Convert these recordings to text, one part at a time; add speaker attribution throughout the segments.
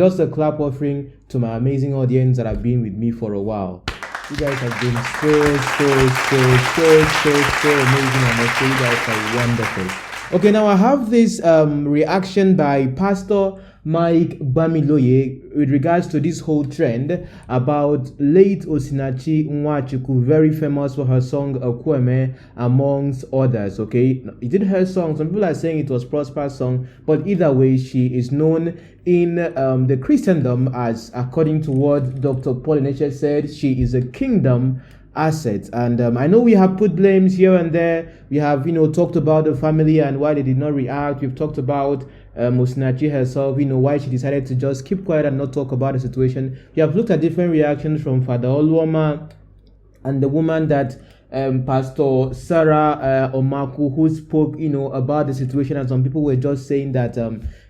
Speaker 1: just a clap offering to my amazing audience that have been with me for a while. You guys have been so amazing. I must say you guys are wonderful. Okay, now I have this reaction by Pastor Mike Bamiloye with regards to this whole trend about late Osinachi Nwachukwu, very famous for her song Okweme, amongst others. Okay, it did her song. Some people are saying it was Prosper's song, but either way, she is known in the Christendom as, according to what Dr. Paul Eneche said, she is a kingdom asset. And I know we have put blames here and there. We have, talked about the family and why they did not react. We've talked about Osinachi herself, why she decided to just keep quiet and not talk about the situation. We have looked at different reactions from Father Oluoma and the woman that Pastor Sarah Omaku, who spoke, about the situation, and some people were just saying that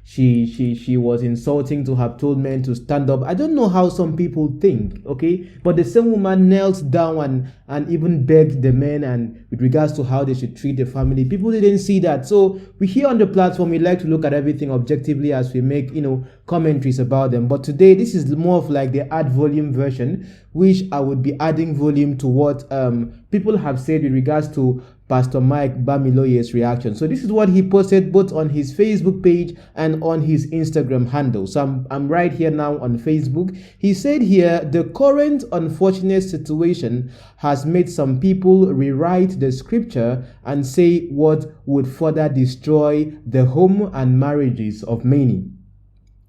Speaker 1: she was insulting to have told men to stand up. I don't know how some people think, okay? But the same woman knelt down and even begged the men, and with regards to how they should treat the family. People didn't see that. So we here on the platform, we like to look at everything objectively as we make, commentaries about them. But today, this is more of like the add volume version, which I would be adding volume to what people have said with regards to Pastor Mike Bamiloye's reaction. So this is what he posted both on his Facebook page and on his Instagram handle. So I'm right here now on Facebook. He said here, the current unfortunate situation has made some people rewrite the scripture and say what would further destroy the home and marriages of many.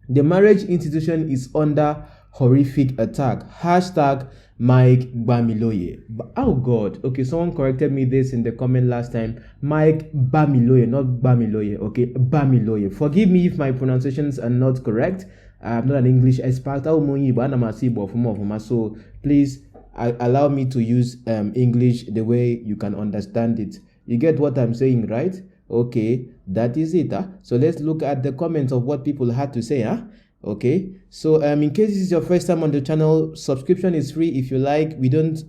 Speaker 1: The marriage institution is under horrific attack. Hashtag Mike Bamiloye. Oh God. Okay, someone corrected me this in the comment last time. Mike Bamiloye, not Bamiloye. Okay, Bamiloye. Forgive me if my pronunciations are not correct. I'm not an English expert. So please allow me to use English the way you can understand it. You get what I'm saying, right? Okay, that is it. So let's look at the comments of what people had to say. Okay, so in case this is your first time on the channel, subscription is free if you like. We don't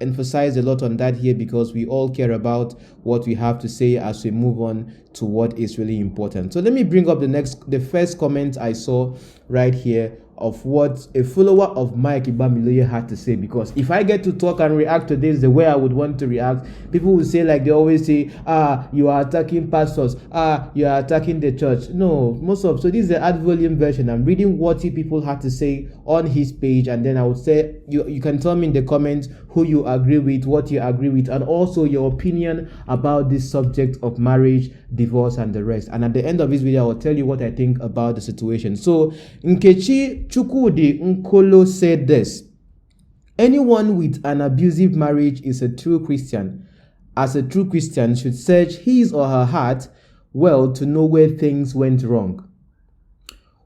Speaker 1: emphasize a lot on that here because we all care about what we have to say as we move on to what is really important. So let me bring up the first comment I saw right here of what a follower of Mike Bamiloye had to say, because if I get to talk and react to this the way I would want to react, people will say, like they always say, you are attacking pastors, you are attacking the church. No, so this is the ad volume version. I'm reading what people had to say on his page, and then I would say you can tell me in the comments who you agree with, what you agree with, and also your opinion about this subject of marriage, divorce, and the rest. And at the end of this video, I will tell you what I think about the situation. So Nkechi Chukwudi Nkolo said this: anyone with an abusive marriage is a true Christian. As a true Christian should search his or her heart well to know where things went wrong.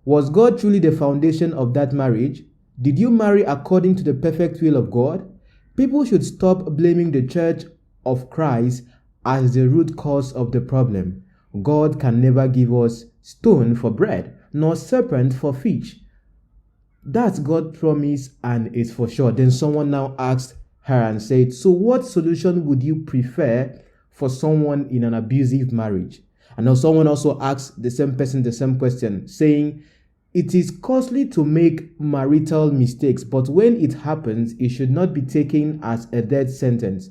Speaker 1: Was God truly the foundation of that marriage? Did you marry according to the perfect will of God? People should stop blaming the Church of Christ as the root cause of the problem. God can never give us stone for bread, nor serpent for fish. That's God's promise, and it's for sure. Then someone now asked her and said, so what solution would you prefer for someone in an abusive marriage? And now someone also asked the same person the same question, saying, it is costly to make marital mistakes, but when it happens, it should not be taken as a death sentence.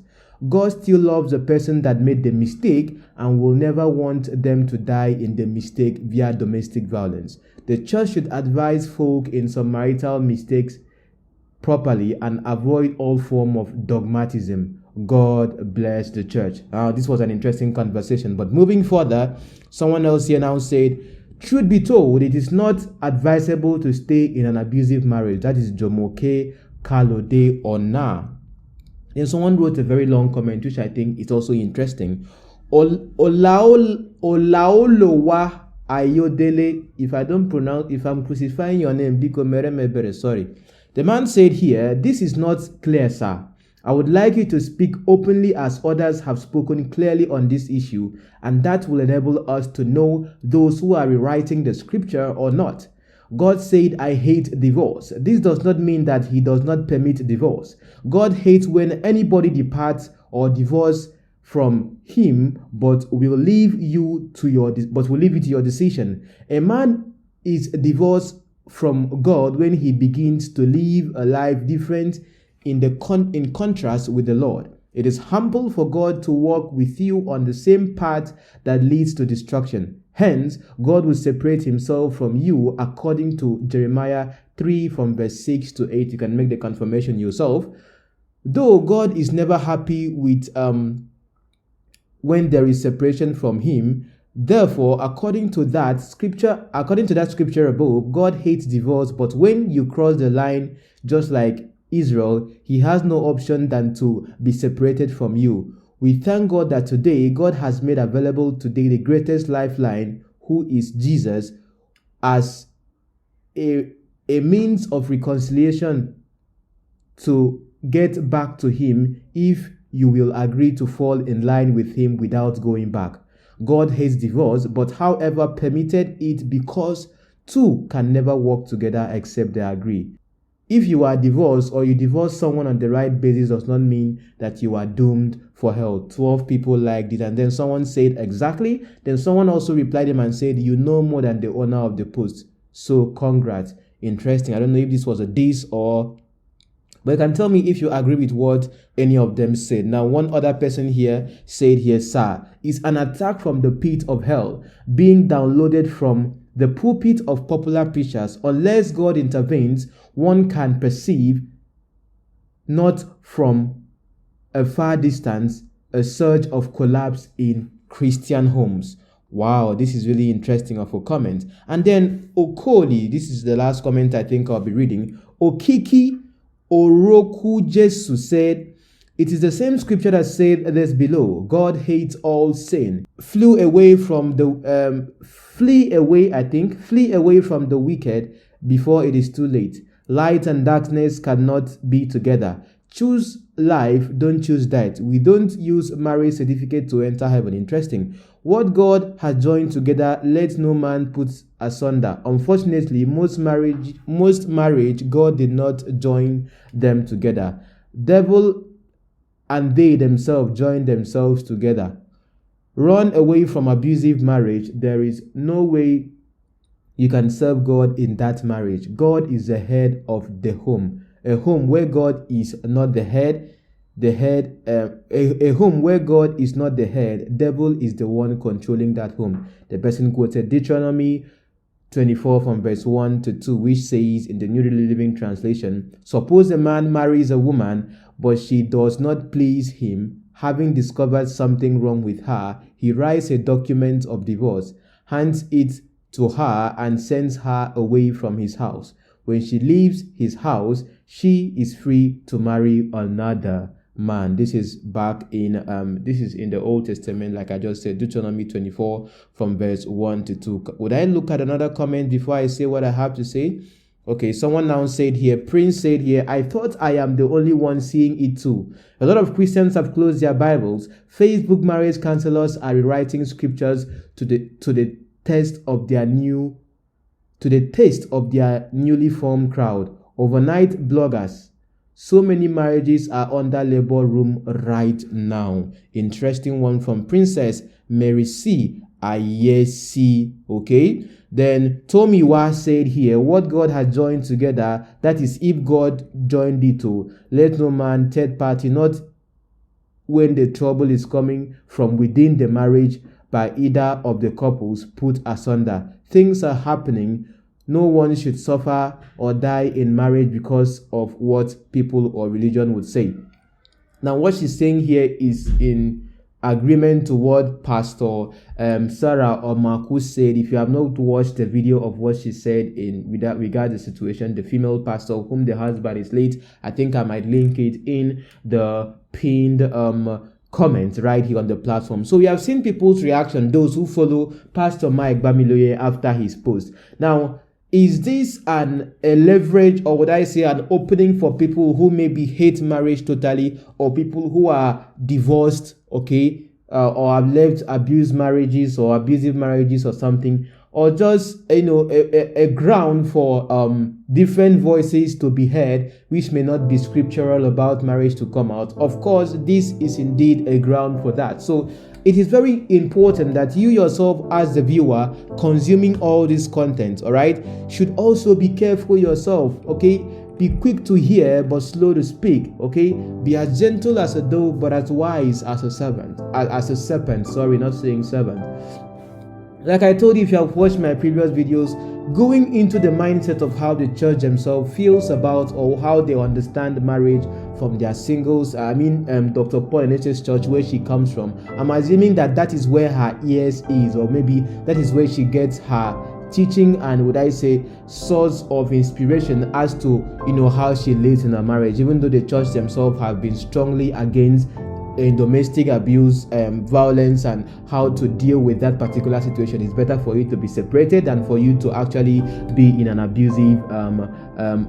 Speaker 1: God still loves the person that made the mistake and will never want them to die in the mistake via domestic violence. The church should advise folk in some marital mistakes properly and avoid all form of dogmatism. God bless the church. This was an interesting conversation. But moving further, someone else here now said, truth be told, it is not advisable to stay in an abusive marriage. That is Jomoke Kalode Ona. Then someone wrote a very long comment, which I think is also interesting. Olaolowa Ayodele. If I'm crucifying your name, Biko sorry. The man said here, this is not clear, sir. I would like you to speak openly as others have spoken clearly on this issue, and that will enable us to know those who are rewriting the scripture or not. God said, I hate divorce. This does not mean that he does not permit divorce. God hates when anybody departs or divorce from him, but will leave you to your decision. A man is divorced from God when he begins to live a life different in contrast with the Lord. It is humble for God to walk with you on the same path that leads to destruction. Hence, God will separate himself from you according to Jeremiah 3 from verse 6 to 8. You can make the confirmation yourself. Though God is never happy with when there is separation from him, therefore, according to that scripture above, God hates divorce, but when you cross the line, just like Israel, he has no option than to be separated from you. We thank God that today God has made available today the greatest lifeline, who is Jesus, as a means of reconciliation to get back to him if you will agree to fall in line with him without going back. God hates divorce, but however permitted it because two can never work together except they agree. If you are divorced or you divorce someone on the right basis does not mean that you are doomed for hell. 12 people liked it, and then someone said exactly. Then someone also replied them and said, you know more than the owner of the post. So congrats. Interesting. I don't know if this was a diss or... But you can tell me if you agree with what any of them said. Now, one other person here said here, sir, it's an attack from the pit of hell being downloaded from the pulpit of popular preachers. Unless God intervenes, one can perceive, not from a far distance, a surge of collapse in Christian homes. Wow, this is really interesting of a comment. And then Okoli, this is the last comment I think I'll be reading. Okiki Oroku Jesu said, it is the same scripture that said this below. God hates all sin. Flee away from the wicked before it is too late. Light and darkness cannot be together. Choose life, don't choose death. We don't use marriage certificate to enter heaven. Interesting. What God has joined together, let no man put asunder. Unfortunately, most marriage, God did not join them together. Devil and they themselves join themselves together. Run away from abusive marriage. There is no way you can serve God in that marriage. God is the head of the home. A home where God is not the head, a home where God is not the head, devil is the one controlling that home. The person quoted Deuteronomy 24 from verse 1 to 2, which says in the New Living Translation, suppose a man marries a woman, but she does not please him. Having discovered something wrong with her, he writes a document of divorce, hands it to her, and sends her away from his house. When she leaves his house, she is free to marry another man. This is back in this is in the Old Testament, like I just said, Deuteronomy 24 from verse 1 to 2. Would I look at another comment before I say what I have to say? Okay, someone now said here, Prince said here, I thought I am the only one seeing it too. A lot of Christians have closed their Bibles. Facebook marriage counselors are rewriting scriptures to the taste of their newly formed crowd. Overnight bloggers. So many marriages are under labor room right now. Interesting one from Princess Mary C. Ayesi. Okay. Then Tomiwa said here, what God has joined together, that is if God joined it too. Let no man third party, not when the trouble is coming from within the marriage by either of the couples, put asunder. Things are happening. No one should suffer or die in marriage because of what people or religion would say. Now, what she's saying here is in agreement to what Pastor Sarah Omaku said. If you have not watched the video of what she said in regard the situation, the female pastor whom the husband is late, I think I might link it in the pinned comment right here on the platform. So we have seen people's reaction, those who follow Pastor Mike Bamiloye after his post. Now, is this a leverage, or would I say an opening for people who maybe hate marriage totally, or people who are divorced, okay, or have left abusive marriages or something, or just a ground for different voices to be heard, which may not be scriptural about marriage to come out. Of course, this is indeed a ground for that. So it is very important that you yourself, as the viewer consuming all this content, all right, should also be careful yourself, okay? Be quick to hear but slow to speak, okay? Be as gentle as a dove but as wise as a serpent. Sorry, not saying servant. Like I told you, if you have watched my previous videos, going into the mindset of how the church themselves feels about or how they understand marriage from their singles. Dr. Paul Enech's church, where she comes from. I'm assuming that is where her ears is, or maybe that is where she gets her teaching and, would I say, source of inspiration as to how she lives in a marriage. Even though the church themselves have been strongly against domestic abuse, violence, and how to deal with that particular situation, it's better for you to be separated than for you to actually be in an abusive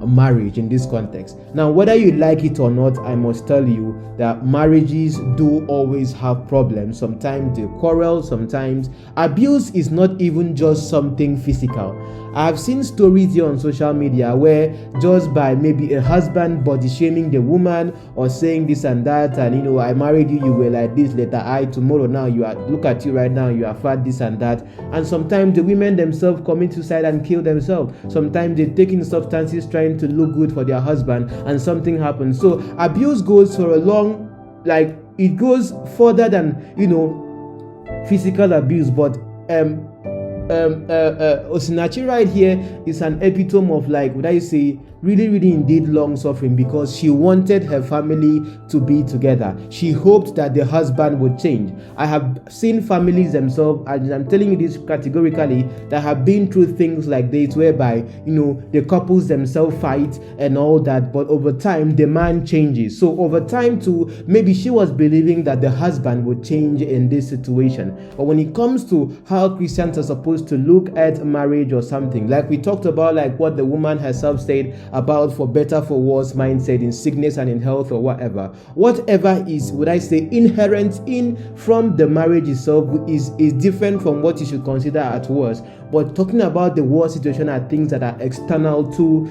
Speaker 1: marriage in this context. Now, whether you like it or not, I must tell you that marriages do always have problems. Sometimes they quarrel, sometimes abuse is not even just something physical. I've seen stories here on social media where just by maybe a husband body shaming the woman or saying this and that, and I married you, you were like this, later tomorrow now you are, look at you right now, you are fat, this and that. And sometimes the women themselves commit suicide and kill themselves. Sometimes they're taking substances trying to look good for their husband and something happens. So abuse goes for a long, it goes further than physical abuse. But Osinachi right here is an epitome of, would I say, really, really indeed long suffering, because she wanted her family to be together. She hoped that the husband would change. I have seen families themselves, and I'm telling you this categorically, that have been through things like this, whereby the couples themselves fight and all that, but over time the man changes. So over time too, maybe she was believing that the husband would change in this situation. But when it comes to how Christians are supposed to look at marriage or something, like we talked about, like what the woman herself said about for better for worse mindset in sickness and in health, or whatever is, would I say, inherent in from the marriage itself is different from what you should consider at worst. But talking about the war situation are things that are external to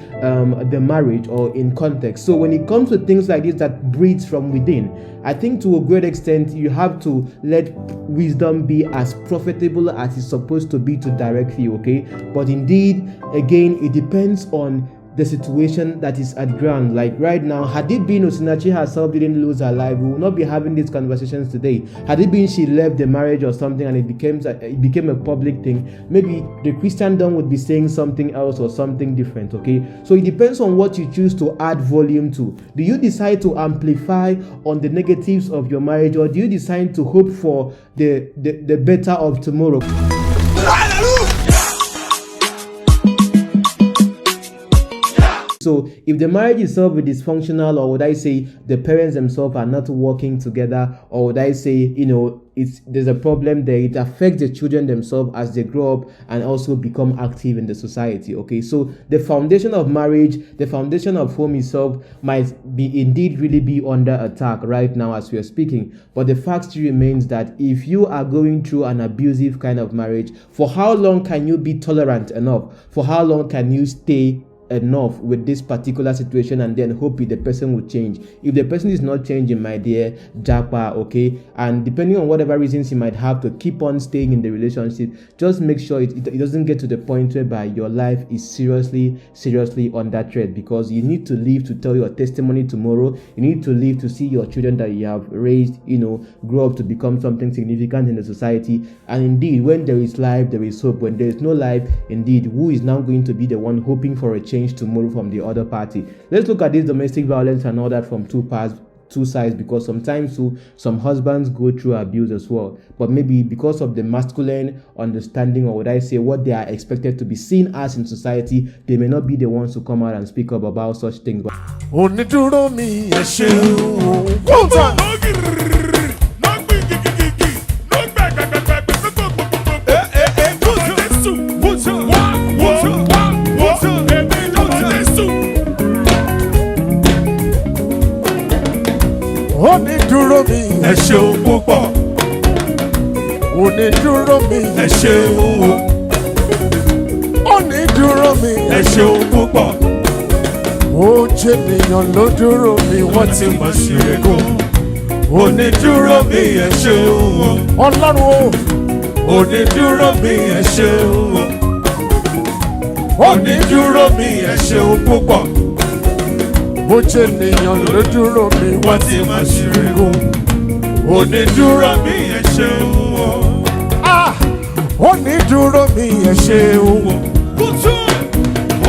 Speaker 1: the marriage or in context. So when it comes to things like this that breeds from within, I think to a great extent you have to let wisdom be as profitable as it's supposed to be to direct you, okay? But indeed, again, it depends on the situation that is at ground. Like right now, had it been Osinachi herself didn't lose her life, we will not be having these conversations today. Had it been she left the marriage or something and it became a public thing, maybe the Christendom would be saying something else or something different, okay? So it depends on what you choose to add volume to. Do you decide to amplify on the negatives of your marriage, or do you decide to hope for the better of tomorrow? So if the marriage itself is dysfunctional, or would I say the parents themselves are not working together, or would I say, there's a problem there, it affects the children themselves as they grow up and also become active in the society, okay? So the foundation of marriage, the foundation of home itself might be indeed really be under attack right now as we are speaking. But the fact still remains that if you are going through an abusive kind of marriage, for how long can you be tolerant enough? For how long can you stay enough with this particular situation and then hope the person will change? If the person is not changing, my dear, japa, okay? And depending on whatever reasons you might have to keep on staying in the relationship, just make sure it doesn't get to the point whereby your life is seriously under threat, because you need to live to tell your testimony tomorrow. You need to live to see your children that you have raised, grow up to become something significant in the society. And indeed, when there is life, there is hope. When there is no life, indeed, who is now going to be the one hoping for a change tomorrow from the other party? Let's look at this domestic violence and all that from two sides, because sometimes too, some husbands go through abuse as well, but maybe because of the masculine understanding, or would I say what they are expected to be seen as in society, they may not be the ones to come out and speak up about such things. But
Speaker 2: onídúró mi ẹ ṣeun púpọ̀, onídúró mi ẹ ṣeun o, Onídúró mi ẹ ṣeun púpọ̀. Ó jẹ́ ènìyàn ló dúró mi wọ́n ti mọ̀ sí ẹ̀gún. Onídúró mi ẹ ṣeun. Ọlọ́run o. Onídúró mi ẹ ṣeun. Onídúró mi ẹ ṣeun púpọ̀. Ó jẹ́ ènìyàn ló dúró mi wọ́n ti mọ̀ sí ẹ̀gún. Onídúró mi ẹ ṣeun. Onídúró mi ẹ ṣeun. Kùtù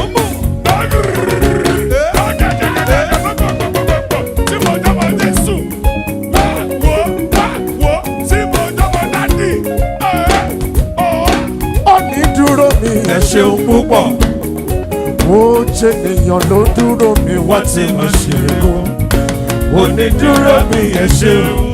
Speaker 2: ọmọ tí mo dábọ̀ Jésù wo tí mo dábọ̀ dádì. Onídúró mi ẹ ṣeun púpọ̀. Ó jẹ́ ènìyàn ló dúró mi wá tí mo ṣe é. Onídúró mi ẹ ṣeun.